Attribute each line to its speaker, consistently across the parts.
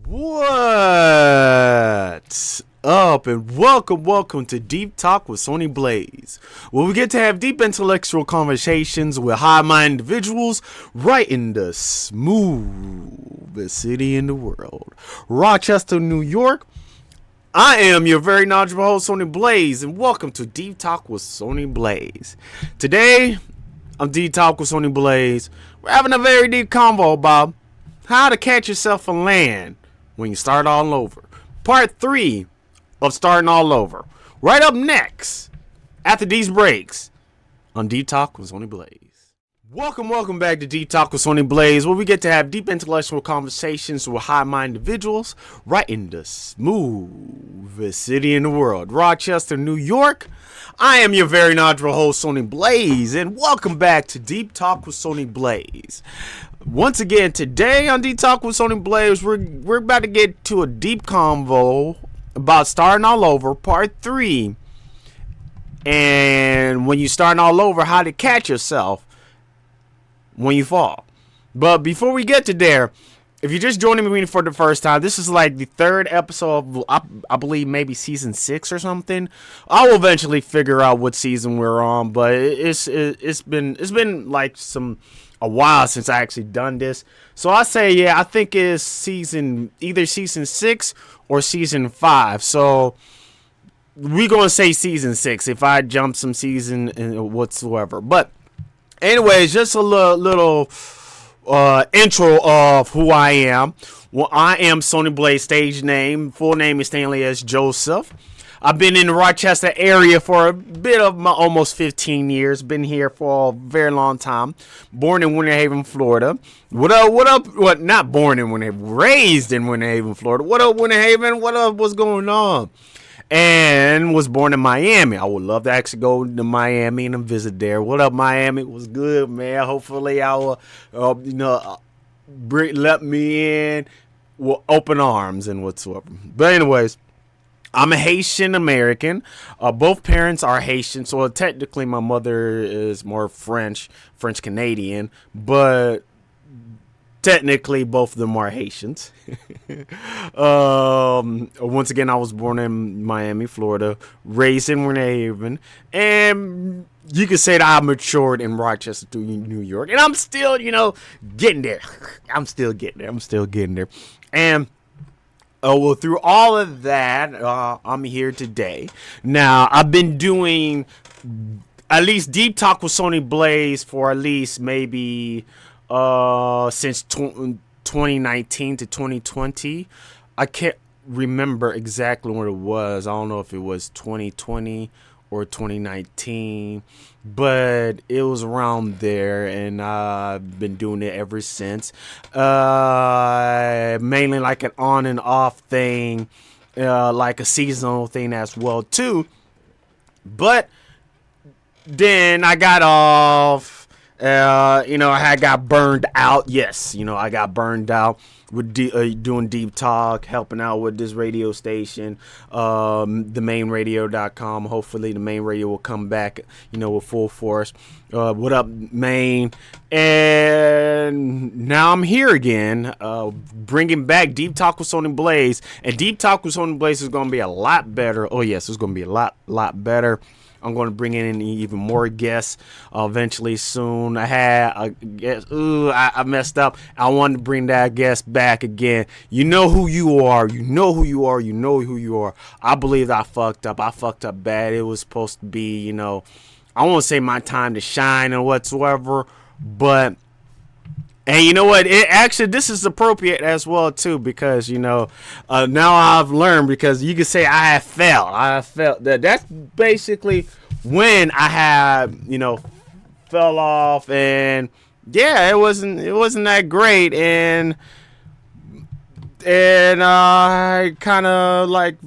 Speaker 1: What's up, and welcome to Deep Talk with Sony Blaze, where we get to have deep intellectual conversations with high-minded individuals right in the smoothest city in the world, Rochester, New York. I am your very knowledgeable host, Sony Blaze, and welcome to Deep Talk with Sony Blaze. Today, on Deep Talk with Sony Blaze, we're having a very deep convo about how to catch yourself on land when you start all over. Part 3 of starting all over. Right up next, after these breaks, on Deep Talk with Sony Blaze. Welcome back to Deep Talk with Sony Blaze, where we get to have deep intellectual conversations with high-minded individuals right in the smoothest city in the world, Rochester, New York. I am your very knowledgeable host, Sony Blaze, and welcome back to Deep Talk with Sony Blaze. Once again, today on Deep Talk with Sony Blaze, we're about to get to a deep convo about starting all over, part 3. And when you starting all over, how to catch yourself when you fall. But before we get to there, if you're just joining me for the first time, this is like the third episode of, I believe, maybe season 6 or something. I will eventually figure out what season we're on, but it's been like a while since I actually done this. So I say, yeah, I think it's either season 6 or season 5. So we're going to say season 6 if I jump some season whatsoever. But anyways, just a little intro of who I am. Well, I am Sony Blaze, stage name. Full name is Stanley S. Joseph. I've been in the Rochester area for a bit of my almost 15 years. Been here for a very long time. Born in Winter Haven, Florida. What up? What? Not born in Winter Haven. Raised in Winter Haven, Florida. What up, Winter Haven? What up? What's going on? And was born in Miami. I would love to actually go to Miami and visit there. What up, Miami? It was good, man. Hopefully, I will, let me in with open arms and whatsoever. But anyways, I'm a Haitian American. Both parents are Haitian, so technically my mother is more French Canadian, but technically both of them are Haitians. Once again, I was born in Miami, Florida, raised in Winter Haven, and you could say that I matured in Rochester, New York, and I'm still, getting there. I'm still getting there. And well, through all of that, I'm here today. Now, I've been doing at least Deep Talk with Sony Blaze for at least maybe since 2019 to 2020. I can't remember exactly what it was. I don't know if it was 2020 or 2019, but it was around there, and I've been doing it ever since. Mainly like an on and off thing, like a seasonal thing as well too. But then I got off. I got burned out. Yes, I got burned out with doing Deep Talk, helping out with this radio station, themainradio.com. Hopefully the main radio will come back, with full force. What up, Maine? And now I'm here again, bringing back Deep Talk with Sony Blaze. And Deep Talk with Sony Blaze is going to be a lot better. Oh, yes, it's going to be a lot better. I'm going to bring in even more guests eventually soon. I messed up. I wanted to bring that guest back again. You know who you are. I believe that I fucked up. I fucked up bad. It was supposed to be, I won't say my time to shine or whatsoever, but and you know what? This is appropriate as well too, because now I've learned, because you could say I have failed. That's basically when I have fell off, and yeah, it wasn't that great, and I kind of like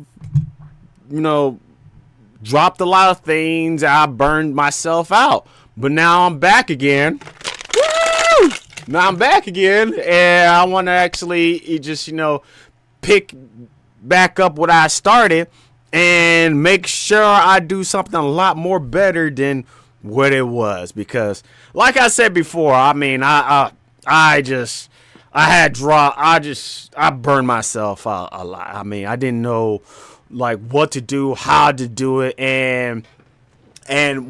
Speaker 1: dropped a lot of things. I burned myself out, but now I'm back again. Woo! Now I'm back again, and I want to actually just, pick back up what I started and make sure I do something a lot more better than what it was. Because, like I said before, I mean, I I had draw. I burned myself out a lot. I mean, I didn't know like what to do, how to do it, and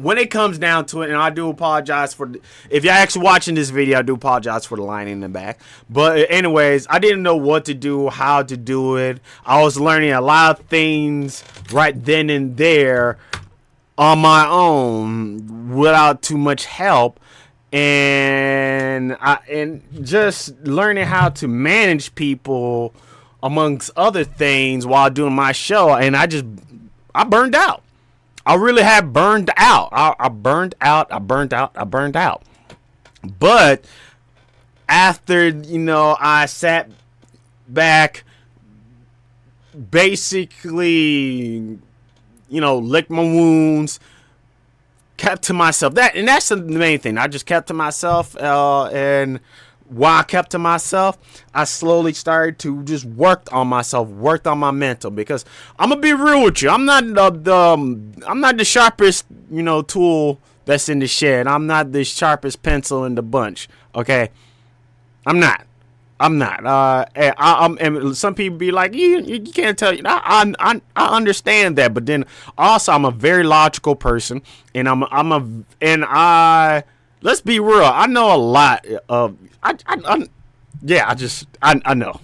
Speaker 1: when it comes down to it, and I do apologize for if you're actually watching this video, I do apologize for the line in the back. But anyways, I didn't know what to do, how to do it. I was learning a lot of things right then and there on my own without too much help. And just learning how to manage people amongst other things while doing my show. And I burned out. I really had burned out. I burned out. But after, I sat back, basically, licked my wounds, kept to myself. That's the main thing. I just kept to myself, and while I kept to myself, I slowly started to just work on myself, worked on my mental. Because I'm gonna be real with you, I'm not the sharpest tool that's in the shed. I'm not the sharpest pencil in the bunch. Okay, I'm not. And some people be like, you can't tell. I understand that, but then also I'm a very logical person, and let's be real. I know a lot of. I know.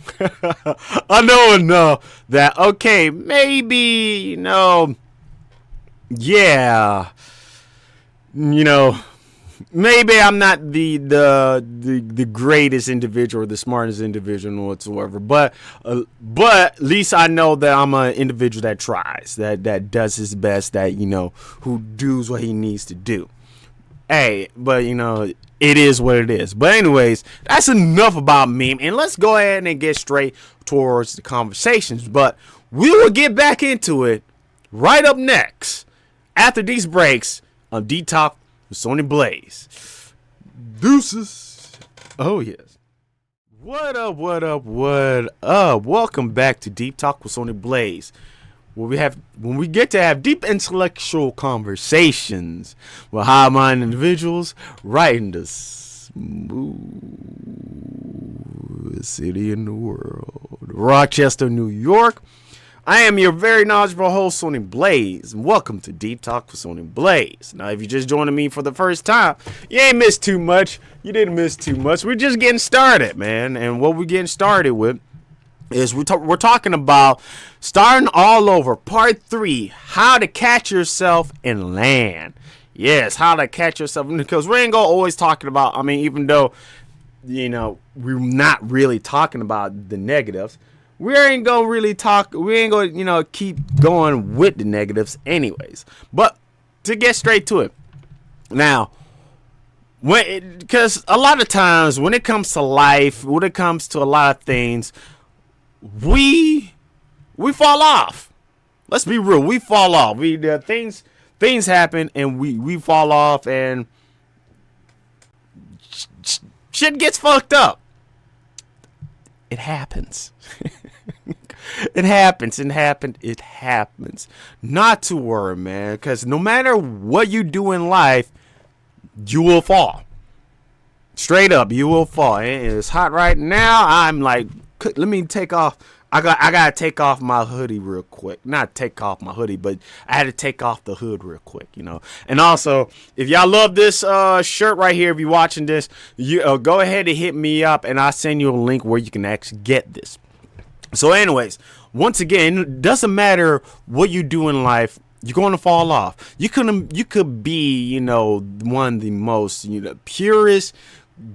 Speaker 1: I know enough that okay, maybe maybe I'm not the greatest individual or the smartest individual whatsoever, but at least I know that I'm an individual that tries, that does his best, that who does what he needs to do. Hey, but it is what it is. But anyways, that's enough about me, and let's go ahead and get straight towards the conversations. But we will get back into it right up next after these breaks on Deep Talk with Sony Blaze. Deuces. Oh yes. What up? Welcome back to Deep Talk with Sony Blaze, when we get to have deep intellectual conversations with high-minded individuals right in the smooth city in the world, Rochester, New York. I am your very knowledgeable host, Sony Blaze, and welcome to Deep Talk with Sony Blaze. Now, if you're just joining me for the first time, you ain't missed too much. You didn't miss too much. We're just getting started, man. And what we're getting started with is we're talking about starting all over, part 3, how to catch yourself and land. Yes, how to catch yourself, because we ain't gonna always talking about, even though we're not really talking about the negatives, we ain't gonna keep going with the negatives anyways. But to get straight to it now, because a lot of times when it comes to life, when it comes to a lot of things, we fall off. Let's be real. We fall off. Things happen, and we fall off, and shit gets fucked up. It happens. It happens. Not to worry, man, because no matter what you do in life, you will fall. Straight up, you will fall. It's hot right now. I'm like, let me take off. I gotta take off my hoodie real quick. Not take off my hoodie, but I had to take off the hood real quick, And also, if y'all love this shirt right here, if you're watching this, you go ahead and hit me up, and I'll send you a link where you can actually get this. So, anyways, once again, it doesn't matter what you do in life, you're going to fall off. You could be, one of the most, purest,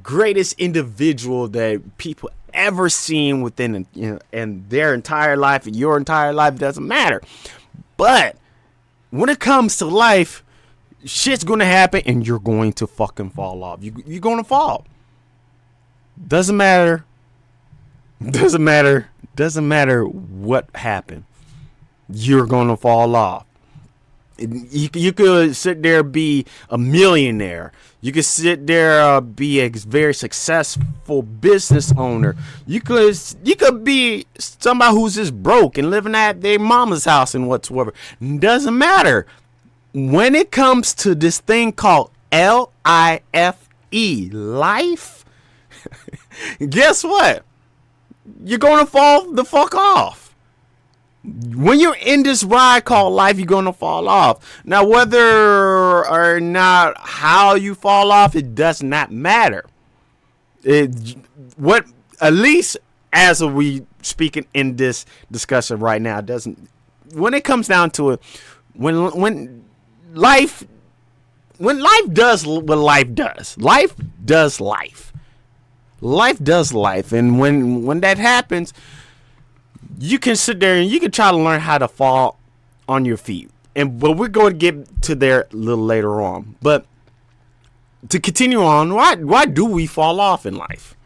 Speaker 1: greatest individual that people ever seen within and their entire life, and your entire life, doesn't matter. But when it comes to life, shit's gonna happen, and you're going to fucking fall off. You're gonna fall. Doesn't matter what happened, you're gonna fall off. You could sit there, be a millionaire. You could sit there, be a very successful business owner. You could be somebody who's just broke and living at their mama's house and whatsoever. Doesn't matter. When it comes to this thing called LIFE, life, guess what? You're going to fall the fuck off. When you're in this ride called life, you're going to fall off. Now, whether or not how you fall off, it does not matter. What, at least as we speaking in this discussion right now, doesn't, when it comes down to it, when life does what life does. Life does life. Life does life. And when that happens, you can sit there and you can try to learn how to fall on your feet. But we're going to get to there a little later on. But to continue on, why do we fall off in life?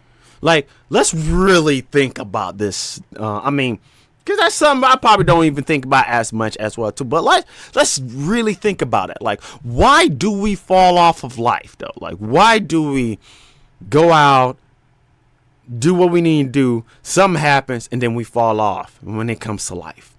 Speaker 1: Like, let's really think about this. Because that's something I probably don't even think about as much as well too. But let's really think about it. Like, why do we fall off of life though? Like, why do we go out, do what we need to do, something happens, and then we fall off when it comes to life?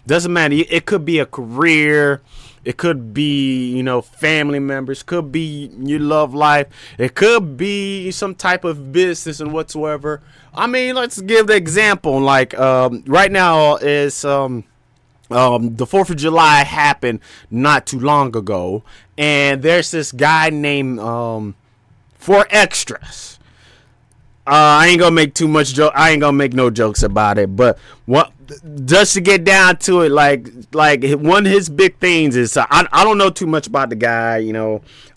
Speaker 1: Doesn't matter. It could be a career. It could be, family members. Could be your love life. It could be some type of business and whatsoever. I mean, let's give the example. Like, right now is the 4th of July happened not too long ago. And there's this guy named 4 Extras. I ain't gonna make too much joke. I ain't gonna make no jokes about it. But what, just to get down to it, like one of his big things is I don't know too much about the guy.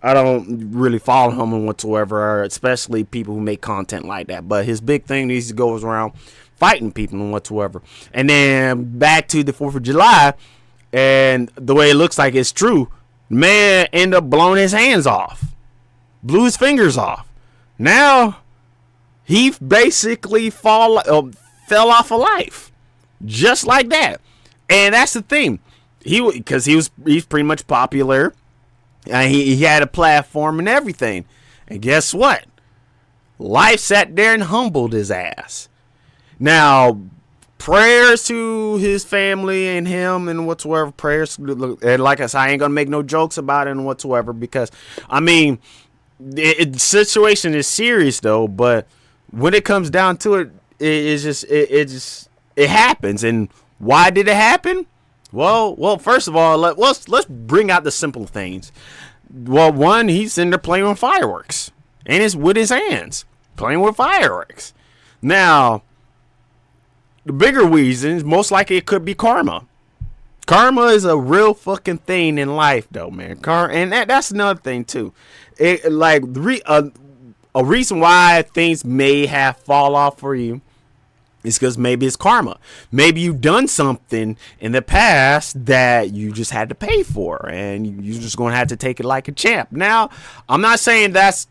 Speaker 1: I don't really follow him and whatsoever, especially people who make content like that. But his big thing is he goes around fighting people and whatsoever. And then back to the 4th of July, and the way it looks like it's true, man ended up blowing his hands off, blew his fingers off. Now he basically fell off of life, just like that. And that's the thing. He's pretty much popular, and he had a platform and everything. And guess what? Life sat there and humbled his ass. Now, prayers to his family and him and whatsoever. Prayers, and like I said, I ain't gonna make no jokes about it and whatsoever, because the situation is serious though. But when it comes down to it, it happens. And why did it happen? Well, first of all, let's bring out the simple things. Well, one, he's sitting there playing with fireworks, and it's with his hands playing with fireworks. Now, the bigger reasons, most likely it could be karma. Karma is a real fucking thing in life, though, man. And that's another thing too. A reason why things may have fall off for you is because maybe it's karma. Maybe you've done something in the past that you just had to pay for, and you're just going to have to take it like a champ. Now, I'm not saying that's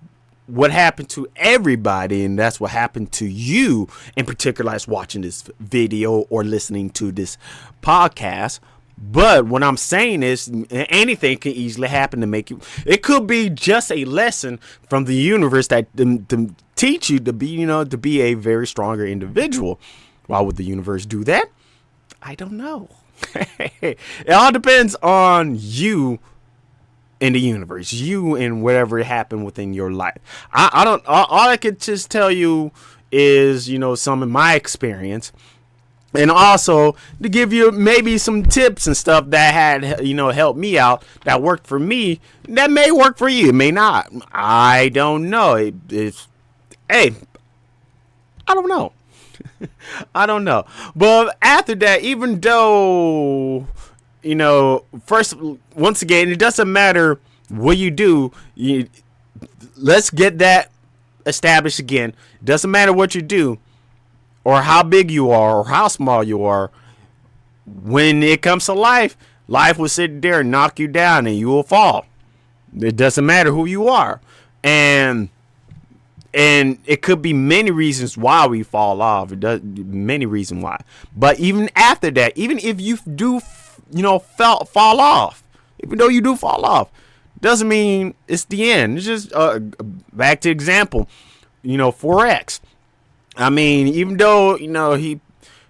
Speaker 1: what happened to everybody, and that's what happened to you in particular as watching this video or listening to this podcast. But what I'm saying is anything can easily happen to make you. It could be just a lesson from the universe that to teach you to be a very stronger individual. Why would the universe do that? I don't know. It all depends on you in the universe, you and whatever happened within your life. I don't. All I could just tell you is some of my experience. And also to give you maybe some tips and stuff that had, helped me out, that worked for me, that may work for you. It may not. I don't know. I don't know. I don't know. But after that, even though, once again, it doesn't matter what you do. Let's get that established again. It doesn't matter what you do, or how big you are, or how small you are. When it comes to life will sit there and knock you down, and you will fall. It doesn't matter who you are. And it could be many reasons why we fall off. It does many reasons why. But even after that, even if you do, fall off, even though you do fall off, doesn't mean it's the end. It's just back to example, 4X. I mean, even though, he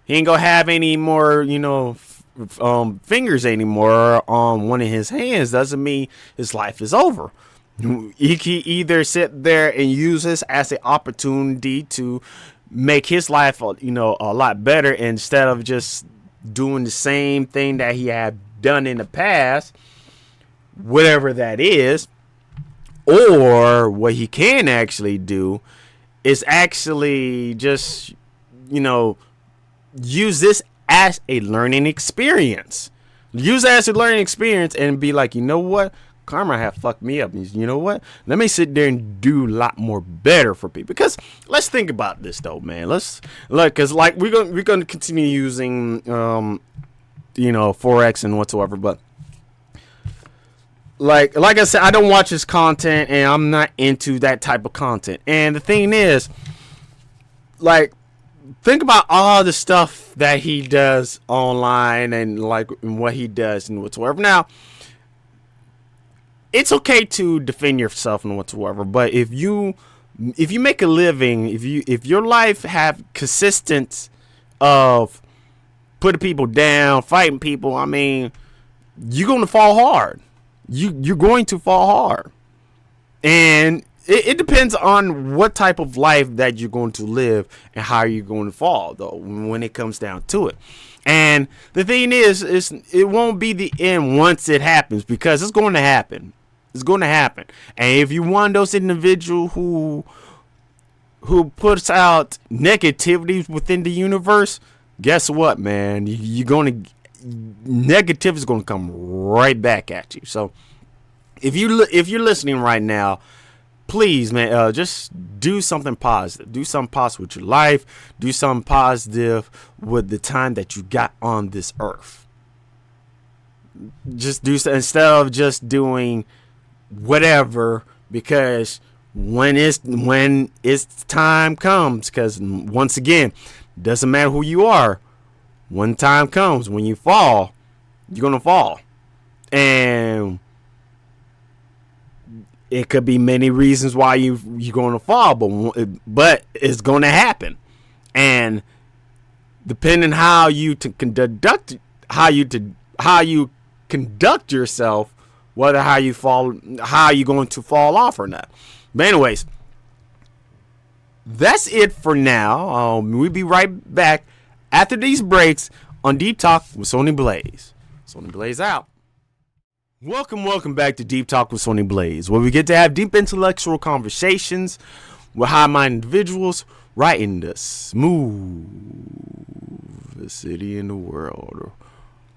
Speaker 1: ain't gonna have any more, fingers anymore on one of his hands, doesn't mean his life is over. He can either sit there and use this as an opportunity to make his life, a lot better instead of just doing the same thing that he had done in the past, whatever that is. Or what he can actually do is actually just, use this as a learning experience. Use it as a learning experience and be like, you know what? Karma have fucked me up. You know what? Let me sit there and do a lot more better for people. Because let's think about this though, man. Let's look, because like we're gonna continue using forex and whatsoever, but like I said, I don't watch his content and I'm not into that type of content. And the thing is, like, think about all the stuff that he does online and like what he does and whatsoever. Now, it's okay to defend yourself and whatsoever, but if you make a living, if your life have consistent of putting people down, fighting people, I mean, you're gonna fall hard. You're going to fall hard, and it depends on what type of life that you're going to live and how you're going to fall, though, when it comes down to it. And the thing is it won't be the end once it happens, because it's going to happen. It's going to happen. And if you're one of those individuals who puts out negativity within the universe, guess what, man? You're going to negative is going to come right back at you. So if you're listening right now, please, man, just do something positive. Do something positive with your life. Do something positive with the time that you got on this earth. Just do, instead of just doing whatever, because when it's time comes, because once again, doesn't matter who you are, when time comes, when you fall, you're gonna fall. And it could be many reasons why you're gonna fall, but it's gonna happen. And depending how you conduct yourself, whether how you going to fall off or not. But anyways, that's it for now. We'll be right back after these breaks on Deep Talk with Sony Blaze. Sony Blaze out. Welcome back to Deep Talk with Sony Blaze, where we get to have deep intellectual conversations with high-minded individuals right in the smoothest city in the world.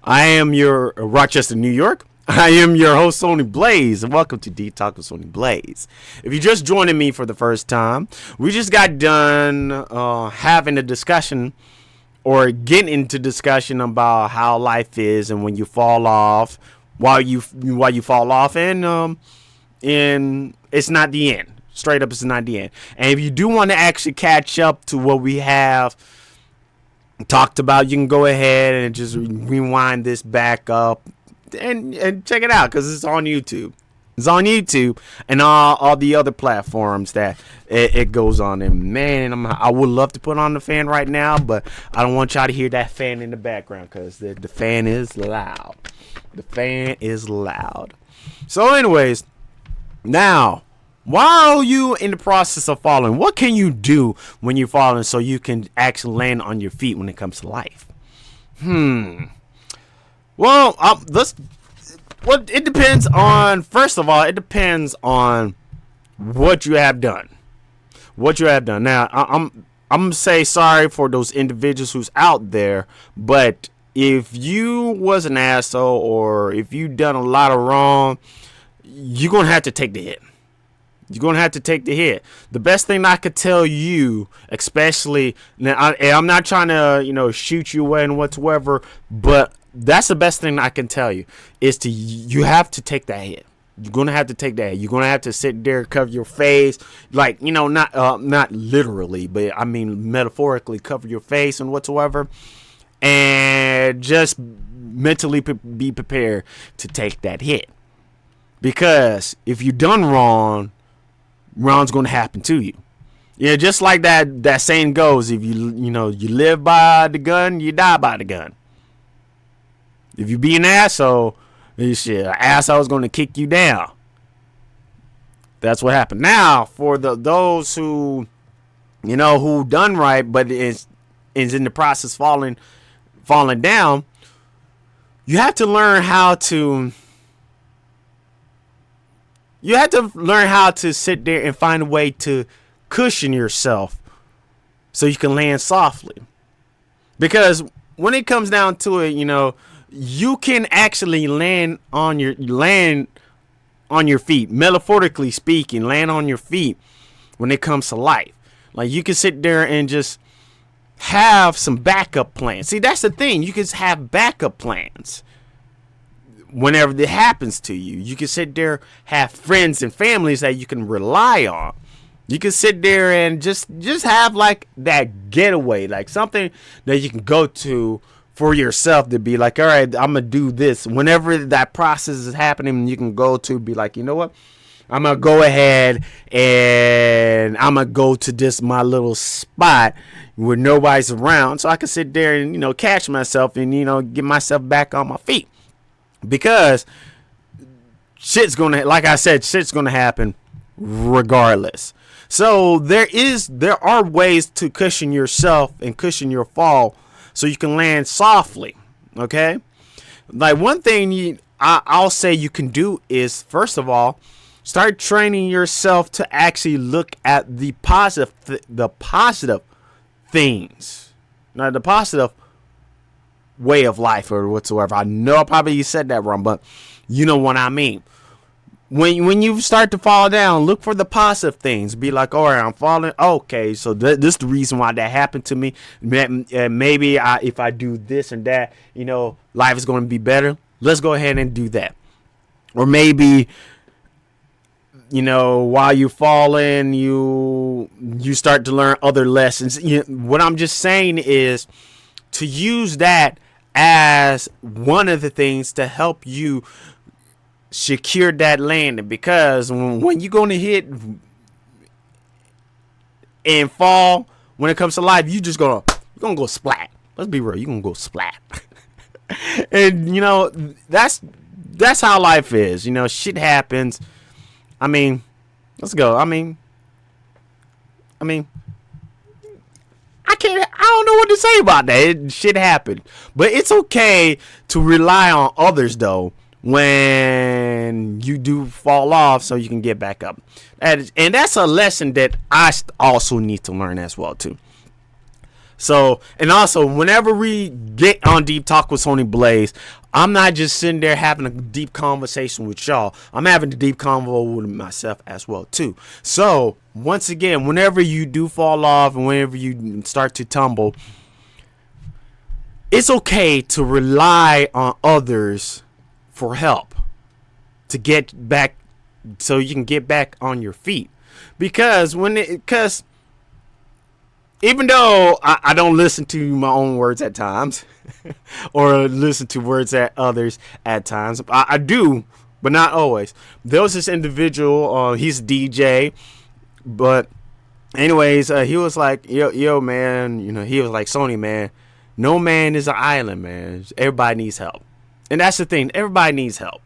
Speaker 1: I am your Rochester, New York. I am your host, Sony Blaze, and welcome to Deep Talk with Sony Blaze. If you're just joining me for the first time, we just got done having a discussion or getting into discussion about how life is and when you fall off, why you fall off, and it's not the end. Straight up, it's not the end. And if you do want to actually catch up to what we have talked about, you can go ahead and just rewind this back up and check it out, because it's on YouTube. It's on YouTube and all the other platforms that it goes on. And man, I would love to put on the fan right now, but I don't want y'all to hear that fan in the background, because the fan is loud. The fan is loud. So anyways, now, while you in the process of falling, what can you do when you're falling so you can actually land on your feet when it comes to life? Well, it depends on, first of all, it depends on what you have done. Now, I'm going to say sorry for those individuals who's out there, but if you was an asshole or if you done a lot of wrong, you're going to have to take the hit. You're going to have to take the hit. The best thing I could tell you, especially, now, I'm not trying to, shoot you away and whatsoever, but that's the best thing I can tell you, is you have to take that hit. You're going to have to take that hit. You're going to have to sit there, cover your face, like, not literally, but I mean metaphorically cover your face and whatsoever, and just mentally be prepared to take that hit. Because if you done wrong, wrong's going to happen to you. Yeah, just like that saying goes, if you live by the gun, you die by the gun. If you be an asshole, an asshole's going to kick you down. That's what happened. Now, for those who, who done right, but is in the process falling down, you have to learn how to. You have to learn how to sit there and find a way to cushion yourself so you can land softly. Because when it comes down to it, you can actually land on your feet, metaphorically speaking, land on your feet when it comes to life. Like, you can sit there and just have some backup plans. See, that's the thing. You can have backup plans whenever it happens to you. You can sit there, have friends and families that you can rely on. You can sit there and just have like that getaway, like something that you can go to for yourself to be like, all right, I'm gonna do this. Whenever that process is happening, you can go to be like, you know what, I'm gonna go ahead and I'm gonna go to this my little spot where nobody's around, so I can sit there and catch myself and get myself back on my feet. Because shit's gonna happen regardless. So there are ways to cushion yourself and cushion your fall so you can land softly. Okay, like one thing I'll say you can do is, first of all, start training yourself to actually look at the positive things, not the positive way of life or whatsoever. I know I probably said that wrong, but you know what I mean. When you start to fall down, look for the positive things. Be like, all right, I'm falling. Okay, so this is the reason why that happened to me. Maybe if I do this and that, life is going to be better. Let's go ahead and do that. Or maybe, while you're falling, you start to learn other lessons. What I'm just saying is to use that as one of the things to help you secure that landing. Because when you're going to hit and fall, when it comes to life, you're gonna go splat. Let's be real, you're gonna go splat. And that's how life is. Shit happens. I mean, let's go. I don't know what to say about that. Shit happened. But it's okay to rely on others, though, when you do fall off, so you can get back up. And that's a lesson that I also need to learn as well, too. So, and also, whenever we get on Deep Talk with Sony Blaze, I'm not just sitting there having a deep conversation with y'all. I'm having a deep convo with myself as well, too. So, once again, whenever you do fall off and whenever you start to tumble, it's okay to rely on others for help to get back, so you can get back on your feet. Because even though I don't listen to my own words at times or listen to words at others at times, I do, but not always. There was this individual, he's a DJ, but anyways, he was like, yo, man, he was like, Sony, man, no man is an island, man. Everybody needs help. And that's the thing. Everybody needs help.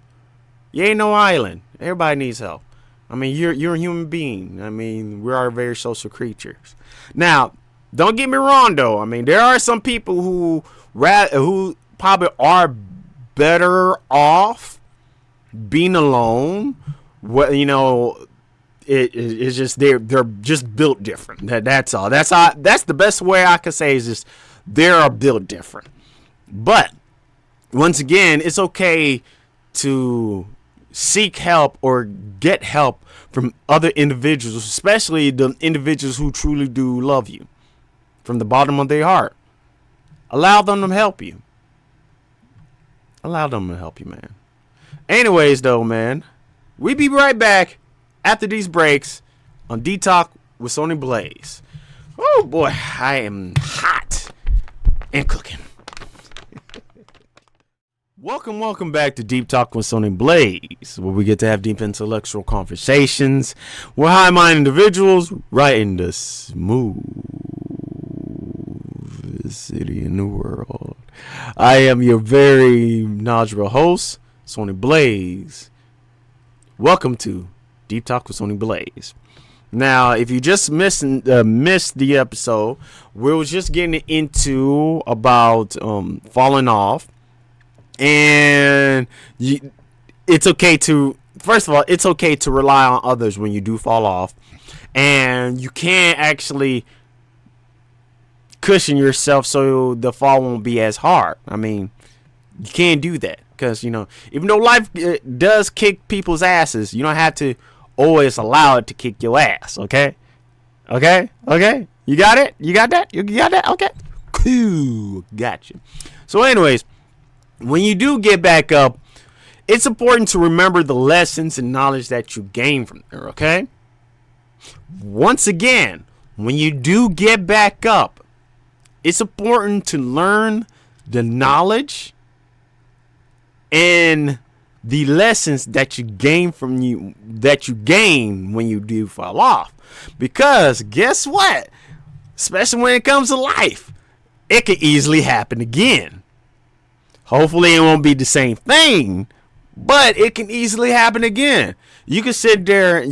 Speaker 1: You ain't no island. Everybody needs help. I mean, you're a human being. I mean, we are very social creatures. Now, don't get me wrong, though. I mean, there are some people who probably are better off being alone. It's just they're just built different. That's all. That's the best way I could say is just they're built different. But once again, it's okay to seek help or get help from other individuals, especially the individuals who truly do love you from the bottom of their heart. Allow them to help you. Allow them to help you, man. Anyways, though, man, we be right back after these breaks on D-Talk with Sony Blaze. Oh, boy, I am hot and cooking. Welcome back to Deep Talk with Sony Blaze, where we get to have deep intellectual conversations with high-minded individuals right in the smoothest city in the world. I am your very knowledgeable host, Sony Blaze. Welcome to Deep Talk with Sony Blaze. Now, if you just missed the episode, we was just getting into about falling off, and it's okay to, first of all, it's okay to rely on others when you do fall off, and you can't actually cushion yourself so the fall won't be as hard. I mean, you can't do that because, even though life does kick people's asses, you don't have to always allow it to kick your ass. Okay? You got it? You got that? You got that? Okay. Cool. Gotcha. So anyways, when you do get back up, it's important to remember the lessons and knowledge that you gain from there. Okay? Once again, when you do get back up, it's important to learn the knowledge and the lessons that you gain when you do fall off. Because guess what? Especially when it comes to life, it could easily happen again. Hopefully it won't be the same thing, but it can easily happen again. You could sit there,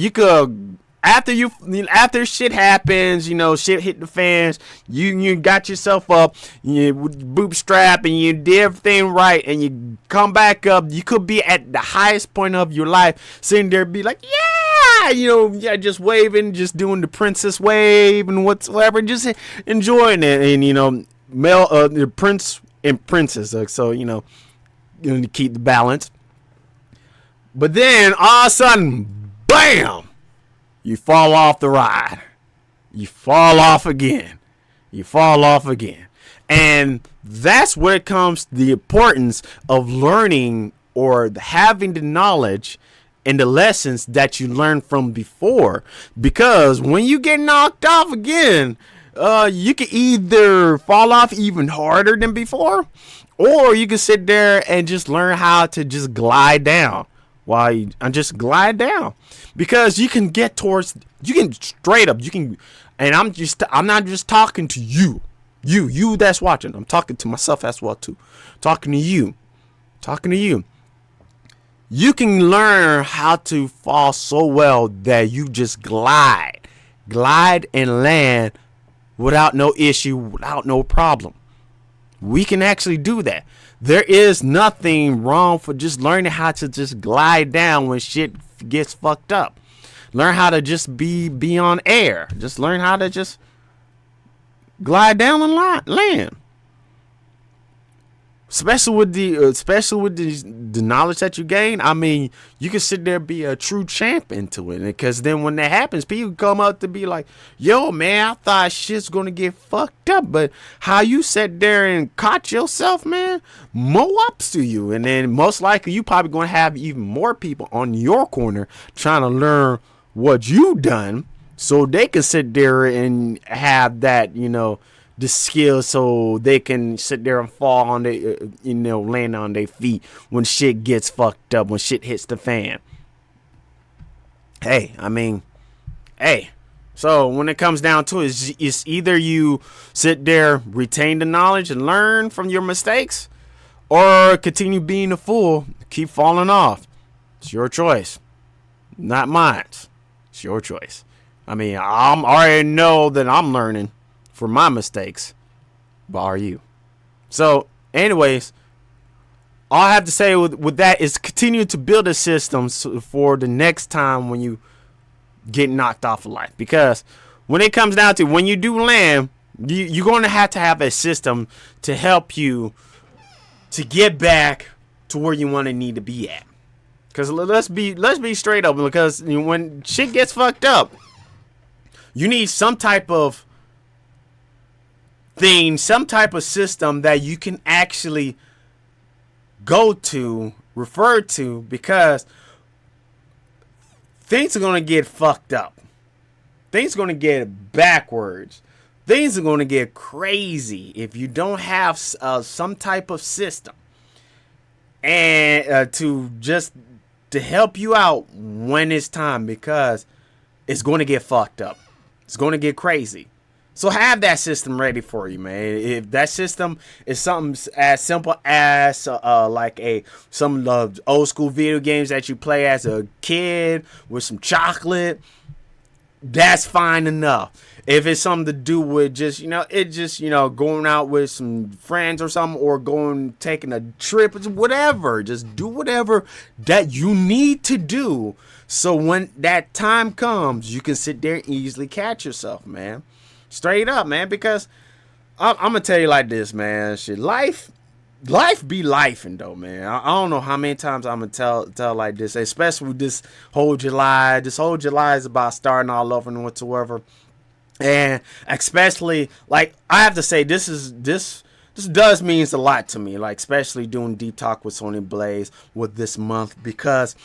Speaker 1: after shit happens, shit hit the fans, you got yourself up, you bootstrap, and you did everything right, and you come back up. You could be at the highest point of your life, sitting there, be like, just waving, just doing the princess wave and whatsoever, just enjoying it, and the prince and princess, so to keep the balance. But then all of a sudden, bam! You fall off the ride. You fall off again. And that's where it comes to the importance of learning or having the knowledge and the lessons that you learned from before. Because when you get knocked off again, you can either fall off even harder than before, or you can sit there and just learn how to just glide down. Glide down, because you can straight up, and I'm not just talking to you that's watching. I'm talking to myself as well too. Talking to you. You can learn how to fall so well that you just glide and land without no issue, without no problem. We can actually do that. There is nothing wrong for just learning how to just glide down when shit gets fucked up. Learn how to just be on air. Just learn how to just glide down and land. Especially with the knowledge that you gain. I mean, you can sit there and be a true champ into it. Because then when that happens, people come up to be like, yo, man, I thought shit's going to get fucked up. But how you sat there and caught yourself, man, more ups to you. And then most likely you probably going to have even more people on your corner trying to learn what you done. So they can sit there and have that, the skill, so they can sit there and fall on their, land on their feet when shit gets fucked up, when shit hits the fan. So when it comes down to it, it's either you sit there, retain the knowledge and learn from your mistakes, or continue being a fool, keep falling off. It's your choice, not mine. It's your choice. I already know that I'm learning for my mistakes, but are you? So anyways, all I have to say with that is continue to build a system for the next time when you get knocked off of life. Because when it comes down to when you do land, you're going to have a system to help you to get back to where you want to need to be at. Because let's be straight up, because when shit gets fucked up, you need some type of thing, some type of system that you can actually go to, refer to, because things are going to get fucked up. Things are going to get backwards. Things are going to get crazy if you don't have some type of system and to help you out when it's time, because it's going to get fucked up. It's going to get crazy. So have that system ready for you, man. If that system is something as simple as like some of the old school video games that you play as a kid with some chocolate, that's fine enough. If it's something to do with just, going out with some friends or something, or taking a trip, whatever, just do whatever that you need to do. So when that time comes, you can sit there and easily catch yourself, man. Straight up, man, because I'm gonna tell you like this, man. Shit, life be lifing though, man. I don't know how many times I'm gonna tell like this, especially with this whole July. This whole July is about starting all over and whatsoever, and especially like I have to say, this does means a lot to me. Like especially doing Deep Talk with Sony Blaze with this month, because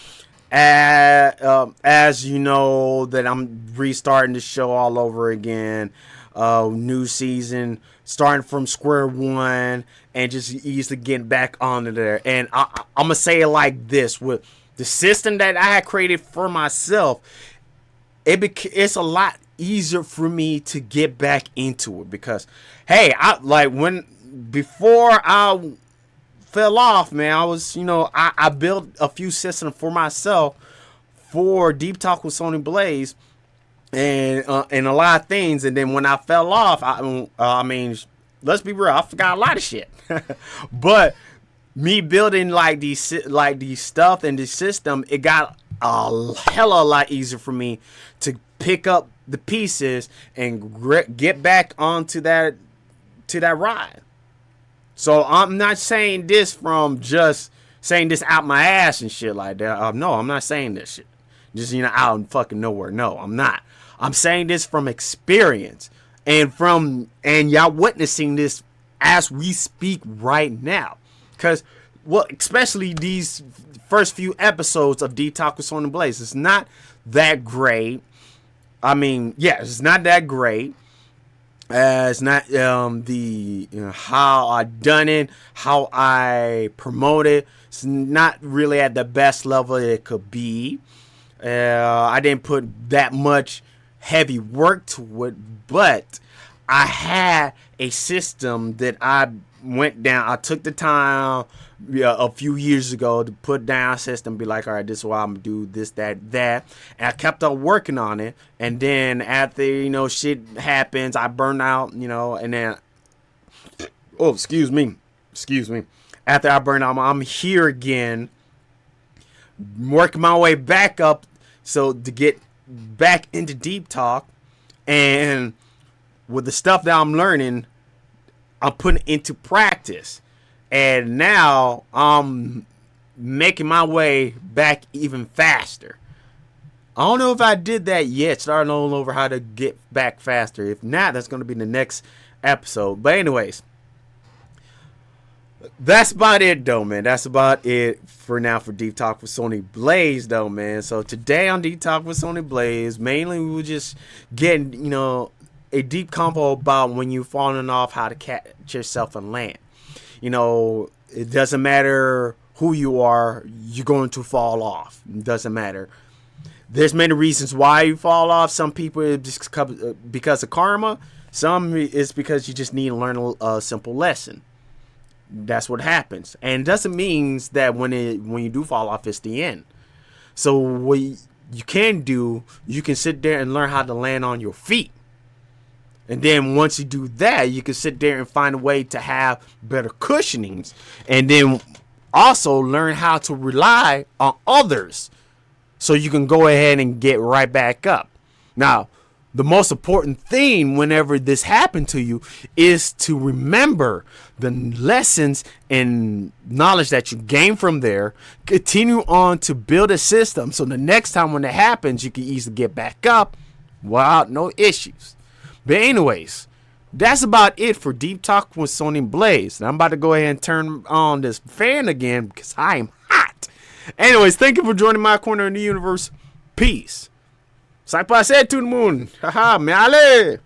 Speaker 1: as you know that I'm restarting the show all over again. New season, starting from square one, and just easily getting back onto there. And I'm gonna say it like this: with the system that I had created for myself, it's a lot easier for me to get back into it, because hey, before I fell off, man, I was I built a few systems for myself for Deep Talk with Sony Blaze. And a lot of things, and then when I fell off, I mean, let's be real, I forgot a lot of shit. But me building like these stuff and this system, it got a hella lot easier for me to pick up the pieces and get back onto that ride. So I'm not saying this from just saying this out my ass and shit like that. No, I'm not saying this shit just out in fucking nowhere. No, I'm not. I'm saying this from experience and y'all witnessing this as we speak right now. Because, especially these first few episodes of Deep Talk with Sony Blaze, it's not that great. I mean, yeah, it's not that great. It's not how I done it, how I promote it. It's not really at the best level it could be. I didn't put that much heavy work to it, but I had a system that I went down. I took the time a few years ago to put down a system, be like, all right, this is what I'm gonna do, this, that, and I kept on working on it. And then after shit happens, I burn out, and then excuse me, after I burn out, I'm here again, working my way back up, so to get back into Deep Talk, and with the stuff that I'm learning, I'm putting into practice, and now I'm making my way back even faster. I don't know if I did that yet, starting all over how to get back faster. If not, that's going to be the next episode. But anyways, that's about it though, man. That's about it for now for Deep Talk with Sony Blaze though, man. So today on Deep Talk with Sony Blaze, mainly we were just getting, a deep combo about when you're falling off, how to catch yourself and land. It doesn't matter who you are, you're going to fall off. It doesn't matter. There's many reasons why you fall off. Some people it's just because of karma. Some is because you just need to learn a simple lesson. That's what happens, and it doesn't mean that when you do fall off, it's the end. So what you can do, you can sit there and learn how to land on your feet, and then once you do that, you can sit there and find a way to have better cushionings, and then also learn how to rely on others, so you can go ahead and get right back up. Now, the most important thing whenever this happened to you is to remember the lessons and knowledge that you gain from there. Continue on to build a system so the next time when it happens, you can easily get back up without no issues. But anyways, that's about it for Deep Talk with Sony Blaze. And I'm about to go ahead and turn on this fan again because I am hot. Anyways, thank you for joining my corner in the universe. Peace. Sai pa to the moon. Haha, me ale.